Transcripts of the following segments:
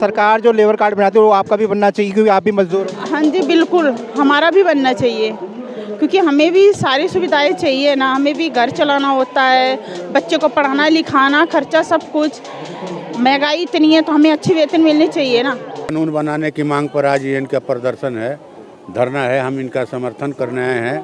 सरकार जो labour card बनाती है वो आपका भी बनना चाहिए क्योंकि आप भी मजदूर हो। हाँ जी बिल्कुल, हमारा भी बनना चाहिए क्योंकि हमें भी सारी सुविधाएं चाहिए ना, हमें भी घर चलाना होता है, बच्चे को पढ़ाना लिखाना, खर्चा सब कुछ। महंगाई इतनी है तो हमें अच्छी वेतन मिलनी चाहिए ना। कानून बनाने की मांग पर आज ये इनका प्रदर्शन है, धरना है। हम इनका समर्थन करने आए हैं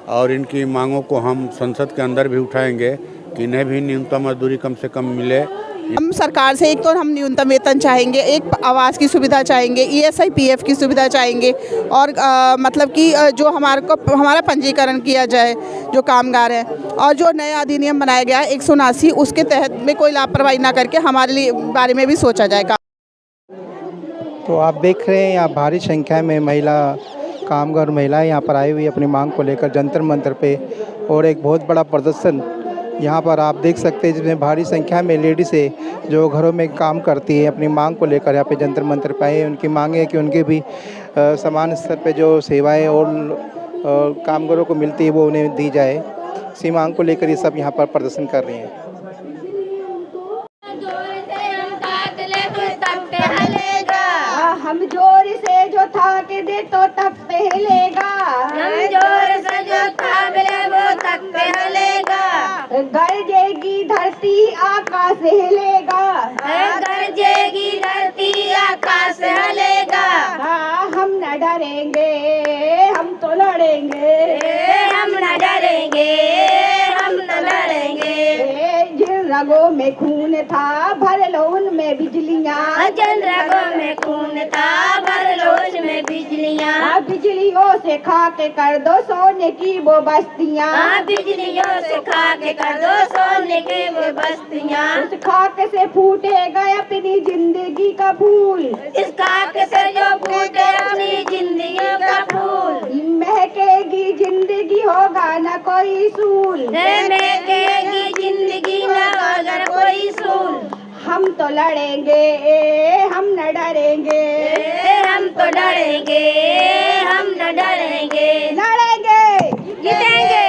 और इनकी मांगों को हम संसद के अंदर भी उठाएंगे कि इन्हें भी न्यूनतम मजदूरी कम से कम मिले। हम सरकार से एक तो हम न्यूनतम वेतन चाहेंगे, एक आवास की सुविधा चाहेंगे, ईएसआई पीएफ की सुविधा चाहेंगे और मतलब कि जो हमारा पंजीकरण किया जाए जो कामगार हैं, और जो नया अधिनियम बनाया गया है 179 उसके तहत में कोई लापरवाही ना करके हमारे लिए बारे में भी सोचा जाएगा। तो आप देख रहे हैं यहाँ भारी संख्या में कामगार महिलाएं यहाँ पर आई हुई अपनी मांग को लेकर जंतर मंतर पे, और एक बहुत बड़ा प्रदर्शन यहाँ पर आप देख सकते हैं जिसमें भारी संख्या में लेडीज़ है जो घरों में काम करती है, अपनी मांग को लेकर यहाँ पे जंतर मंतर पे आए। उनकी मांग है कि उनके भी समान स्तर पे जो सेवाएं और कामगारों को मिलती है वो उन्हें दी जाए। इसी मांग को लेकर ये सब यहाँ पर प्रदर्शन कर रही हैं। हम जोर से जो थाक दे तो तब पे हिलेगा, हम जोर से जो थाक ले वो तब पे हिलेगा। गरजेगी धरती आकाश हिलेगा, गरजेगी धरती आकाश हिलेगा। हाँ हम न डरेंगे, हम तो लड़ेंगे, हम न डरेंगे, हम न लड़ेंगे। जिन रगों में खून था भर लो उनमें बिजलियाँ, जिन रगों में खून था भर लो उनमें बिजलियाँ। बिजलियों से खा के कर दो सोने की वो बस्तियाँ, बिजलियों से खा के कर दो सोने की वो बस्तियाँ। उस खाक से फूटेगा अपनी जिंदगी का फूल, इस खाक से जो फूटे अपनी जिंदगी का फूल। महकेगी जिंदगी होगा न कोई सूल, महकेगी जिंदगी न होगा कोई सूल। हम तो लड़ेंगे, हम न डरेंगे, हम तो डरेंगे, हम न डरेंगे, लड़ेंगे जीतेंगे।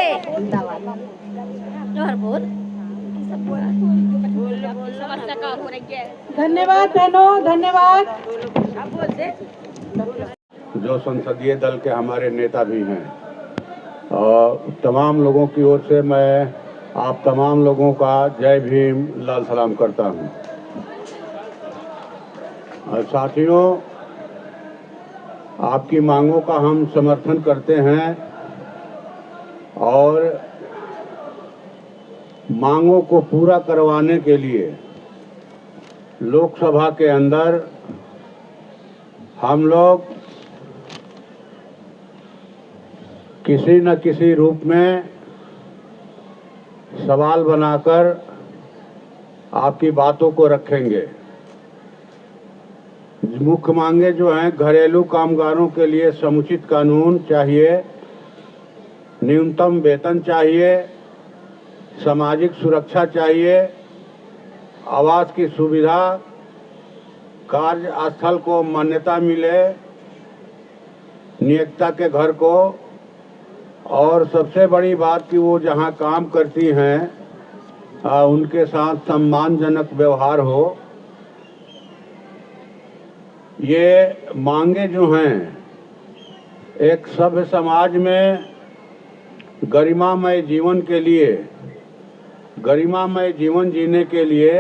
धन्यवाद बहनों, धन्यवाद। जो संसदीय दल के हमारे नेता भी हैं और तमाम लोगों की ओर से मैं आप तमाम लोगों का जय भीम लाल सलाम करता हूं। और साथियों, आपकी मांगों का हम समर्थन करते हैं और मांगों को पूरा करवाने के लिए लोकसभा के अंदर हम लोग किसी न किसी रूप में सवाल बनाकर आपकी बातों को रखेंगे। मुख्य मांगे जो हैं, घरेलू कामगारों के लिए समुचित कानून चाहिए, न्यूनतम वेतन चाहिए, सामाजिक सुरक्षा चाहिए, आवास की सुविधा, कार्यस्थल को मान्यता मिले, नियोक्ता के घर को, और सबसे बड़ी बात कि वो जहाँ काम करती हैं उनके साथ सम्मानजनक व्यवहार हो। ये मांगे जो हैं एक सभ्य समाज में गरिमामय जीवन के लिए, गरिमामय जीवन जीने के लिए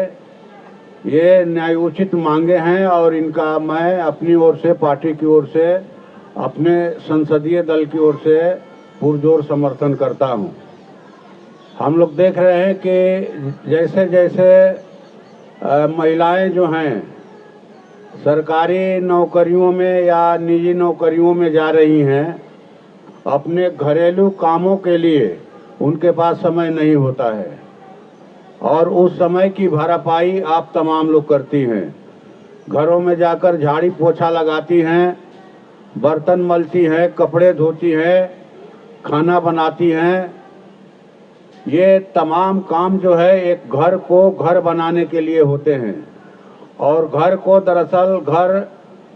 ये न्यायोचित मांगे हैं और इनका मैं अपनी ओर से, पार्टी की ओर से, अपने संसदीय दल की ओर से पुरजोर समर्थन करता हूं। हम लोग देख रहे हैं कि जैसे जैसे महिलाएं जो हैं सरकारी नौकरियों में या निजी नौकरियों में जा रही हैं, अपने घरेलू कामों के लिए उनके पास समय नहीं होता है और उस समय की भरपाई आप तमाम लोग करती हैं। घरों में जाकर झाड़ी पोछा लगाती हैं, बर्तन मलती हैं, कपड़े धोती हैं, खाना बनाती हैं। ये तमाम काम जो है एक घर को घर बनाने के लिए होते हैं और घर को दरअसल घर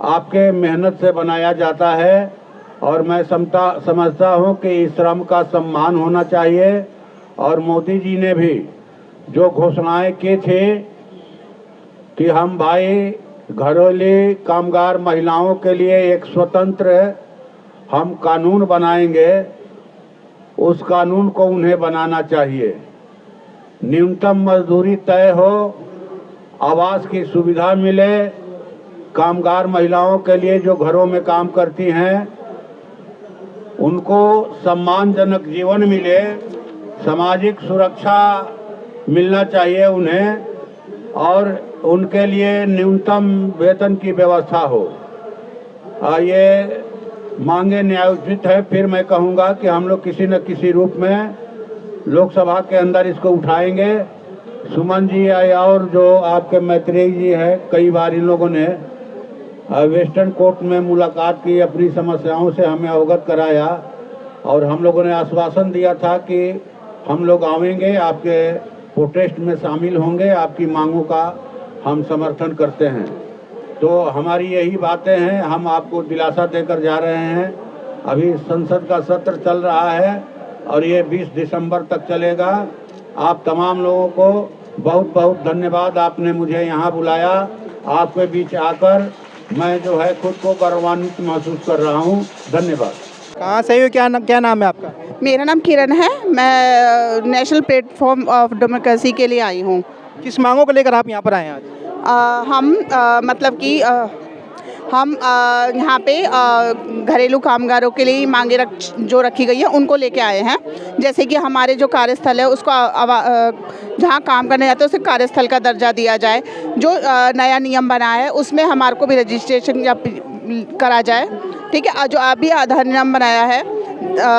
आपके मेहनत से बनाया जाता है और मैं समझता हूँ कि इस श्रम का सम्मान होना चाहिए। और मोदी जी ने भी जो घोषणाएं की थी कि हम भाई घरेलू कामगार महिलाओं के लिए एक स्वतंत्र हम कानून बनाएंगे, उस कानून को उन्हें बनाना चाहिए। न्यूनतम मजदूरी तय हो, आवास की सुविधा मिले, कामगार महिलाओं के लिए जो घरों में काम करती हैं उनको सम्मानजनक जीवन मिले, सामाजिक सुरक्षा मिलना चाहिए उन्हें, और उनके लिए न्यूनतम वेतन की व्यवस्था हो। ये मांगे न्यायोचित है। फिर मैं कहूँगा कि हम लोग किसी न किसी रूप में लोकसभा के अंदर इसको उठाएंगे। सुमन जी और जो आपके मैत्रेयी जी है, कई बार इन लोगों ने वेस्टर्न कोर्ट में मुलाकात की, अपनी समस्याओं से हमें अवगत कराया, और हम लोगों ने आश्वासन दिया था कि हम लोग आवेंगे, आपके प्रोटेस्ट में शामिल होंगे, आपकी मांगों का हम समर्थन करते हैं। तो हमारी यही बातें हैं, हम आपको दिलासा देकर जा रहे हैं। अभी संसद का सत्र चल रहा है और ये 20 दिसंबर तक चलेगा। आप तमाम लोगों को बहुत बहुत धन्यवाद, आपने मुझे यहाँ बुलाया। आपके बीच आकर मैं जो है खुद को गौरवान्वित महसूस कर रहा हूँ। धन्यवाद। कहाँ से हो, क्या नाम है आपका? मेरा नाम किरण है। मैं नेशनल प्लेटफॉर्म ऑफ डेमोक्रेसी के लिए आई हूँ। किस मांगों को लेकर आप यहाँ पर आए हैं आज? हम मतलब कि हम यहाँ पे घरेलू कामगारों के लिए मांगे जो रखी गई है उनको लेके आए हैं। जैसे कि हमारे जो कार्यस्थल है उसको जहाँ काम करने जाते हैं उसे कार्यस्थल का दर्जा दिया जाए। जो नया नियम बना है उसमें हमारे को भी रजिस्ट्रेशन करा जाए। ठीक है। जो अभी अधिनियम बनाया है,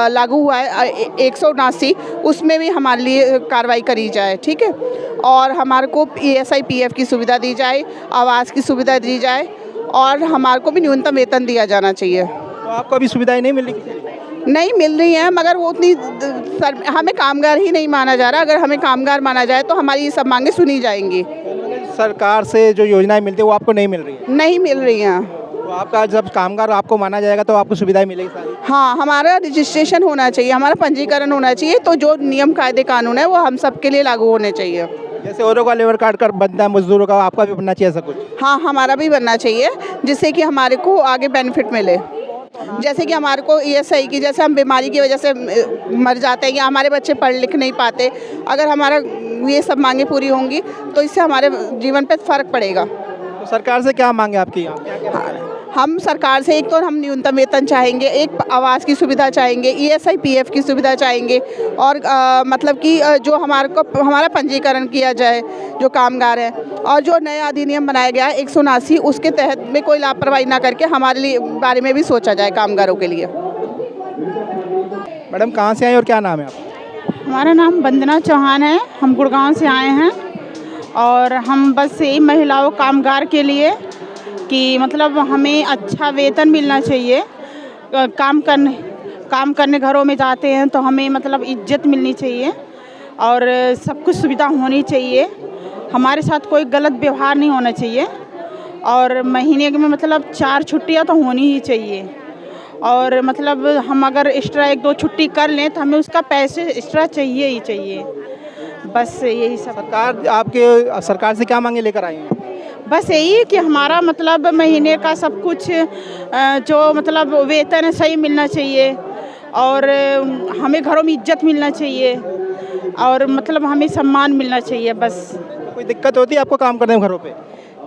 लागू हुआ है 179, उसमें भी हमारे लिए कार्रवाई करी जाए। ठीक है। और हमारे को ESI PF की सुविधा दी जाए, आवास की सुविधा दी जाए, और हमारे को भी न्यूनतम वेतन दिया जाना चाहिए। तो आपको अभी सुविधाएं नहीं मिल रही? नहीं मिल रही हैं, मगर वो उतनी हमें कामगार ही नहीं माना जा रहा। अगर हमें कामगार माना जाए तो हमारी ये सब मांगे सुनी जाएंगी। सरकार से जो योजनाएं मिलती है वो आपको नहीं मिल रही है? नहीं मिल रही हैं। तो आपका जब कामगार आपको माना जाएगा तो आपको सुविधाएं मिलेगी सारी? हाँ, हमारा रजिस्ट्रेशन होना चाहिए, हमारा पंजीकरण होना चाहिए। तो जो नियम कायदे कानून है वो हम सब के लिए लागू होने चाहिए। जैसे औरों का लेबर कार्ड कर बनता है मजदूरों का, आपका भी बनना चाहिए ऐसा कुछ? हाँ, हमारा भी बनना चाहिए, जिससे कि हमारे को आगे बेनिफिट मिले। जैसे कि हमारे को ESI की, जैसे हम बीमारी की वजह से मर जाते हैं या हमारे बच्चे पढ़ लिख नहीं पाते, अगर हमारा ये सब मांगे पूरी होंगी तो इससे हमारे जीवन पे फ़र्क पड़ेगा। तो सरकार से क्या मांगे आपकी यहाँ? हम सरकार से एक तो हम न्यूनतम वेतन चाहेंगे, एक आवास की सुविधा चाहेंगे, ESI PF की सुविधा चाहेंगे, और मतलब कि जो हमारा पंजीकरण किया जाए जो कामगार हैं, और जो नया अधिनियम बनाया गया है 179, उसके तहत में कोई लापरवाही ना करके हमारे लिए बारे में भी सोचा जाए कामगारों के लिए। मैडम कहाँ से आए और क्या नाम है आपका? हमारा नाम वंदना चौहान है। हम गुड़गांव से आए हैं और हम बस यही महिलाओं कामगार के लिए कि मतलब हमें अच्छा वेतन मिलना चाहिए। काम करने घरों में जाते हैं तो हमें मतलब इज्जत मिलनी चाहिए और सब कुछ सुविधा होनी चाहिए। हमारे साथ कोई गलत व्यवहार नहीं होना चाहिए, और महीने में मतलब 4 छुट्टियां तो होनी ही चाहिए। और मतलब हम अगर एक्स्ट्रा 1-2 छुट्टी कर लें तो हमें उसका पैसे एक्स्ट्रा चाहिए ही चाहिए। बस यही सब। सरकार से क्या मांगे लेकर आए हैं? बस यही कि हमारा मतलब महीने का सब कुछ जो मतलब वेतन है सही मिलना चाहिए, और हमें घरों में इज्जत मिलना चाहिए, और मतलब हमें सम्मान मिलना चाहिए। बस। कोई दिक्कत होती है आपको काम करने में घरों पे?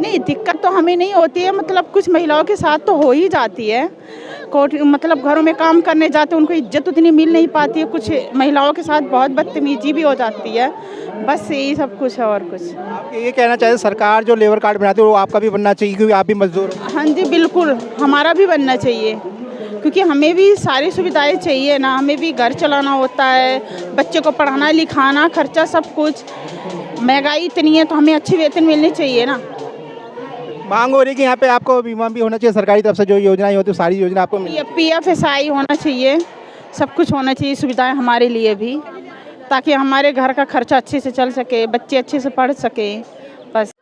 नहीं, दिक्कत तो हमें नहीं होती है। मतलब कुछ महिलाओं के साथ तो हो ही जाती है। मतलब घरों में काम करने जाते उनको इज्जत उतनी मिल नहीं पाती है। कुछ महिलाओं के साथ बहुत बदतमीजी भी हो जाती है। बस यही सब कुछ है, और कुछ। आप ये कहना चाहते सरकार जो लेबर कार्ड बनाती है वो आपका भी बनना चाहिए, क्योंकि आप भी मजदूर हो? हाँ जी, बिल्कुल हमारा भी बनना चाहिए, क्योंकि हमें भी सारी सुविधाएं चाहिए ना। हमें भी घर चलाना होता है, बच्चे को पढ़ाना लिखाना, खर्चा सब कुछ। महंगाई इतनी है तो हमें अच्छी वेतन मिलनी चाहिए ना। मांग हो रही है कि यहाँ पे आपको बीमा भी होना चाहिए, सरकारी तरफ से जो योजनाएं होती है सारी योजना आपको मिले। PF SI होना चाहिए, सब कुछ होना चाहिए, सुविधाएं हमारे लिए भी, ताकि हमारे घर का खर्चा अच्छे से चल सके, बच्चे अच्छे से पढ़ सके। बस।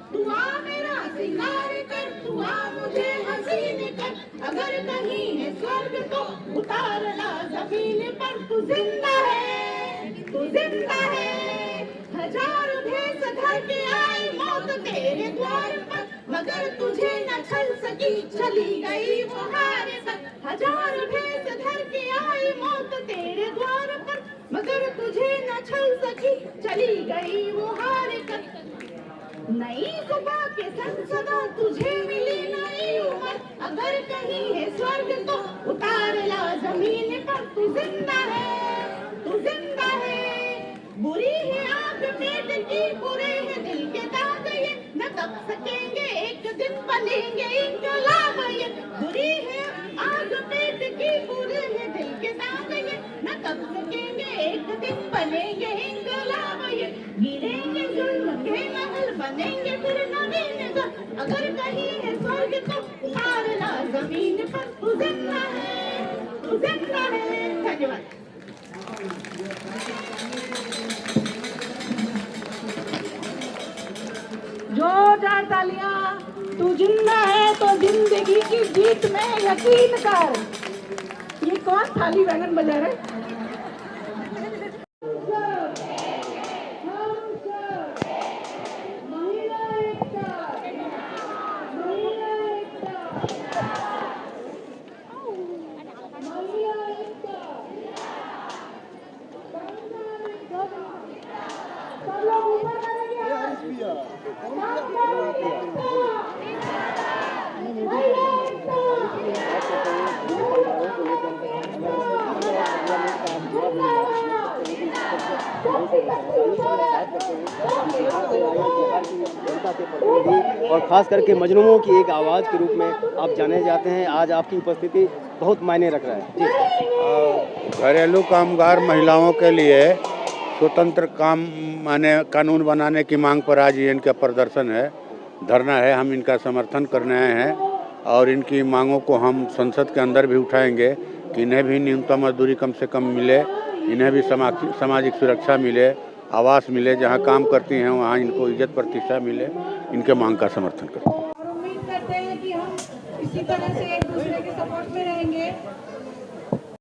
तू आ मेरा सिंगार कर, तू आ मुझे हसीन कर, अगर कहीं है स्वर्ग तो उतार ला जमीन पर। तू जिंदा है, तू जिंदा है, हजारों भेष धर के आई मौत तेरे द्वार पर, मगर तुझे न छल सकी चली गई वो हार कर। हजारों भेष धर के आई मौत तेरे द्वार पर, मगर तुझे न छल सकी चली गई वो हार कर। नई सुबह के संग सदा तुझे मिली नई उम्र, अगर कहीं है स्वर्ग तो उतार ला जमीन पर। तू जिंदा है, तू जिंदा है, बुरी है आग पेट की, बुरे है दिल के दाग ये, न दब सकेंगे एक दिन बनेंगे इंकलाब ये। बुरी है आग पेट की, बुरे है दिल के दाग ये, न दब सकेंगे एक दिन बनेंगे इंकलाब ये। गिरेंगे जुल्म के महल बनेंगे फिर नवीन घर, अगर कहीं है स्वर्ग तो उतार ला जमीन पर। तू जिंदा है, तू जिंदा है। धन्यवाद। जोरदार तालियां। तू जिंदा है तो जिंदगी की जीत में यकीन कर। ये कौन थाली वैगन बजा रहे? और ख़ास करके मजलूमों की एक आवाज़ के रूप में आप जाने जाते हैं। आज आपकी उपस्थिति बहुत मायने रख रहा है जी। घरेलू कामगार महिलाओं के लिए स्वतंत्र काम माने कानून बनाने की मांग पर आज ये इनका प्रदर्शन है, धरना है। हम इनका समर्थन करने आए हैं और इनकी मांगों को हम संसद के अंदर भी उठाएंगे कि इन्हें भी न्यूनतम मजदूरी कम से कम मिले, इन्हें भी सामाजिक सुरक्षा मिले, आवास मिले, जहां काम करती हैं वहां इनको इज्जत प्रतिष्ठा मिले। इनके मांग का समर्थन करते हैं। और उम्मीद करते हैं कि हम इसी तरह से एक दूसरे के सपोर्ट में रहेंगे।